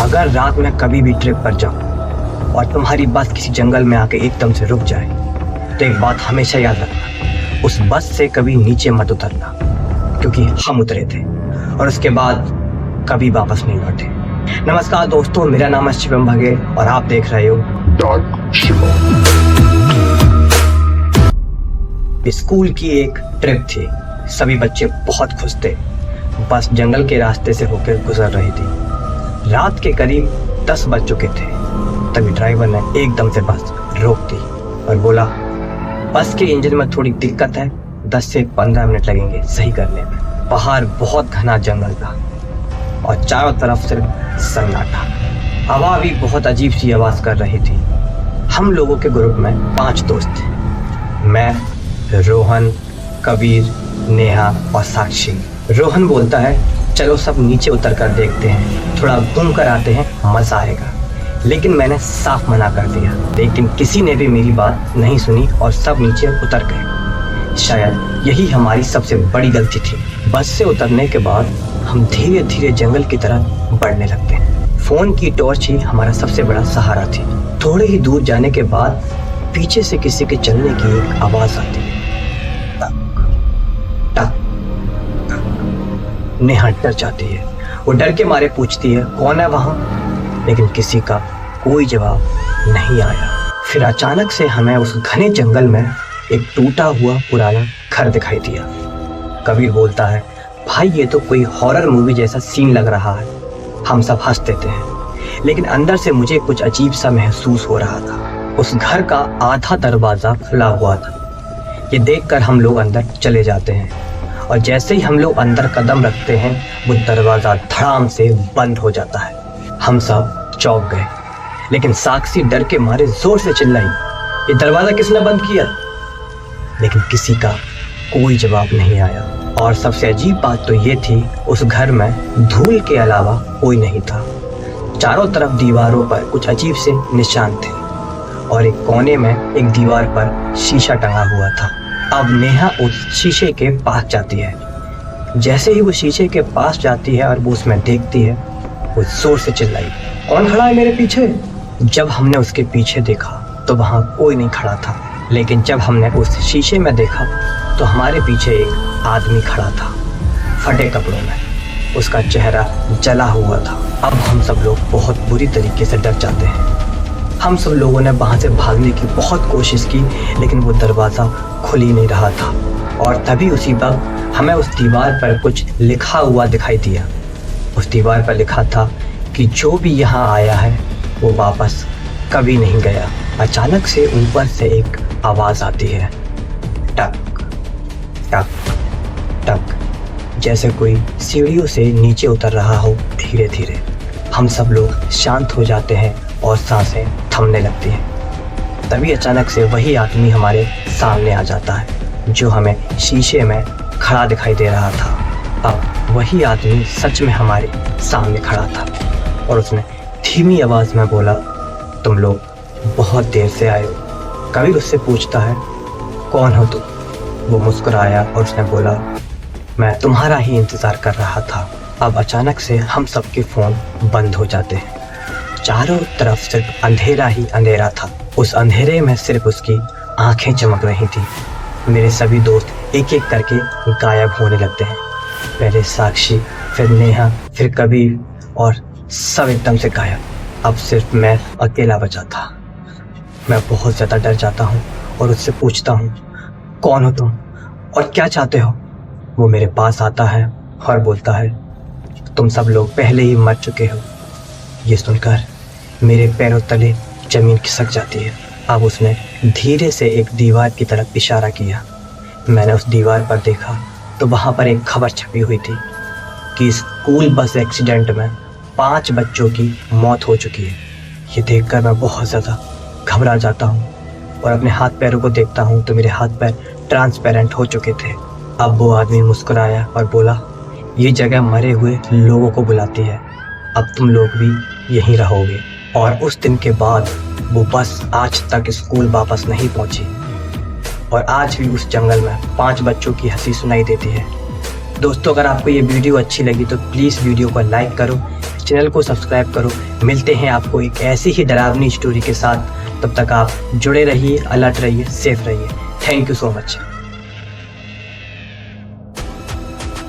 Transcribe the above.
अगर रात में कभी भी ट्रिप पर जाऊं और तुम्हारी बस किसी जंगल में आके एकदम से रुक जाए तो एक बात हमेशा याद रखना, उस बस से कभी नीचे मत उतरना, क्योंकि हम उतरे थे और उसके बाद कभी वापस नहीं लौटे। नमस्कार दोस्तों, मेरा नाम है शिवम भगे और आप देख रहे हो डार्क शिवम। स्कूल की एक ट्रिप थी। सभी बच्चे बहुत खुश थे। बस जंगल के रास्ते से होकर गुजर रही थी। रात के करीब 10 बज चुके थे। तभी ड्राइवर ने एकदम से बस रोक दी और बोला, बस के इंजन में थोड़ी दिक्कत है, 10 से 15 मिनट लगेंगे सही करने में। बाहर बहुत घना जंगल था और चारों तरफ सिर्फ सन्नाटा। हवा भी बहुत अजीब सी आवाज कर रही थी। हम लोगों के ग्रुप में 5 दोस्त थे, मैं, रोहन, कबीर, नेहा और साक्षी। रोहन बोलता है, चलो सब नीचे उतर कर देखते हैं, थोड़ा घूम कर आते हैं, मजा आएगा। लेकिन मैंने साफ मना कर दिया। लेकिन किसी ने भी मेरी बात नहीं सुनी और सब नीचे उतर गए। शायद यही हमारी सबसे बड़ी गलती थी। बस से उतरने के बाद हम धीरे धीरे जंगल की तरफ बढ़ने लगते हैं। फोन की टॉर्च ही हमारा सबसे बड़ा सहारा थी। थोड़े ही दूर जाने के बाद पीछे से किसी के चलने की एक आवाज आती है, टक टक। नेहा डर जाती है। वो डर के मारे पूछती है, कौन है वहां? लेकिन किसी का कोई जवाब नहीं आया। फिर अचानक से हमें उस घने जंगल में एक टूटा हुआ पुराना घर दिखाई दिया। कबीर बोलता है, भाई ये तो कोई हॉरर मूवी जैसा सीन लग रहा है। हम सब हंस देते हैं, लेकिन अंदर से मुझे कुछ अजीब सा महसूस हो रहा था। उस घर का आधा दरवाजा खुला हुआ था। ये देखकर हम लोग अंदर चले जाते हैं और जैसे ही हम लोग अंदर कदम रखते हैं वो दरवाजा धड़ाम से बंद हो जाता है। हम सब चौंक गए, लेकिन साक्षी डर के मारे जोर से चिल्लाई, ये दरवाजा किसने बंद किया? लेकिन किसी का कोई जवाब नहीं आया। और सबसे अजीब बात तो ये थी, उस घर में धूल के अलावा कोई नहीं था। चारों तरफ दीवारों पर कुछ अजीब से निशान थे और एक कोने में एक दीवार पर शीशा टंगा हुआ था। अब नेहा उस शीशे के पास जाती है। जैसे ही वो शीशे के पास जाती है और वो उसमें देखती है, वो जोर से चिल्लाई, कौन खड़ा है मेरे पीछे? जब हमने उसके पीछे देखा तो वहाँ कोई नहीं खड़ा था, लेकिन जब हमने उस शीशे में देखा तो हमारे पीछे एक आदमी खड़ा था, फटे कपड़ों में। उसका चेहरा जला हुआ था। अब हम सब लोग बहुत बुरी तरीके से डर जाते हैं। हम सब लोगों ने वहाँ से भागने की बहुत कोशिश की, लेकिन वो दरवाज़ा खुल ही नहीं रहा था। और तभी उसी वक्त हमें उस दीवार पर कुछ लिखा हुआ दिखाई दिया। उस दीवार पर लिखा था कि जो भी यहाँ आया है वो वापस कभी नहीं गया। अचानक से ऊपर से एक आवाज़ आती है, टक टक टक, जैसे कोई सीढ़ियों से नीचे उतर रहा हो धीरे धीरे। हम सब लोग शांत हो जाते हैं और सांसें थमने लगती हैं। तभी अचानक से वही आदमी हमारे सामने आ जाता है जो हमें शीशे में खड़ा दिखाई दे रहा था। अब वही आदमी सच में हमारे सामने खड़ा था और उसने धीमी आवाज़ में बोला, तुम लोग बहुत देर से आए हो। कबीर उससे पूछता है, कौन हो तुम? वो मुस्कुराया और उसने बोला, मैं तुम्हारा ही इंतज़ार कर रहा था। अब अचानक से हम सबके फ़ोन बंद हो जाते हैं। चारों तरफ सिर्फ अंधेरा ही अंधेरा था। उस अंधेरे में सिर्फ उसकी आंखें चमक रही थी। मेरे सभी दोस्त एक एक करके गायब होने लगते हैं। पहले साक्षी, फिर नेहा, फिर कबीर, और सब एकदम से गायब। अब सिर्फ मैं अकेला बचा था। मैं बहुत ज़्यादा डर जाता हूँ और उससे पूछता हूँ, कौन हो तुम और क्या चाहते हो? वो मेरे पास आता है और बोलता है, तुम सब लोग पहले ही मर चुके हो। ये सुनकर मेरे पैरों तले ज़मीन खिसक जाती है। अब उसने धीरे से एक दीवार की तरफ इशारा किया। मैंने उस दीवार पर देखा तो वहाँ पर एक खबर छपी हुई थी कि स्कूल बस एक्सीडेंट में 5 बच्चों की मौत हो चुकी है। ये देखकर मैं बहुत ज़्यादा घबरा जाता हूँ और अपने हाथ पैरों को देखता हूँ तो मेरे हाथ पैर ट्रांसपेरेंट हो चुके थे। अब वो आदमी मुस्कुराया और बोला, ये जगह मरे हुए लोगों को बुलाती है, अब तुम लोग भी यहीं रहोगे। और उस दिन के बाद वो बस आज तक स्कूल वापस नहीं पहुंची और आज भी उस जंगल में 5 बच्चों की हंसी सुनाई देती है। दोस्तों, अगर आपको ये वीडियो अच्छी लगी तो प्लीज़ वीडियो को लाइक करो, चैनल को सब्सक्राइब करो। मिलते हैं आपको एक ऐसी ही डरावनी स्टोरी के साथ। तब तक आप जुड़े रहिए, अलर्ट रहिए, सेफ रहिए। Thank you so much.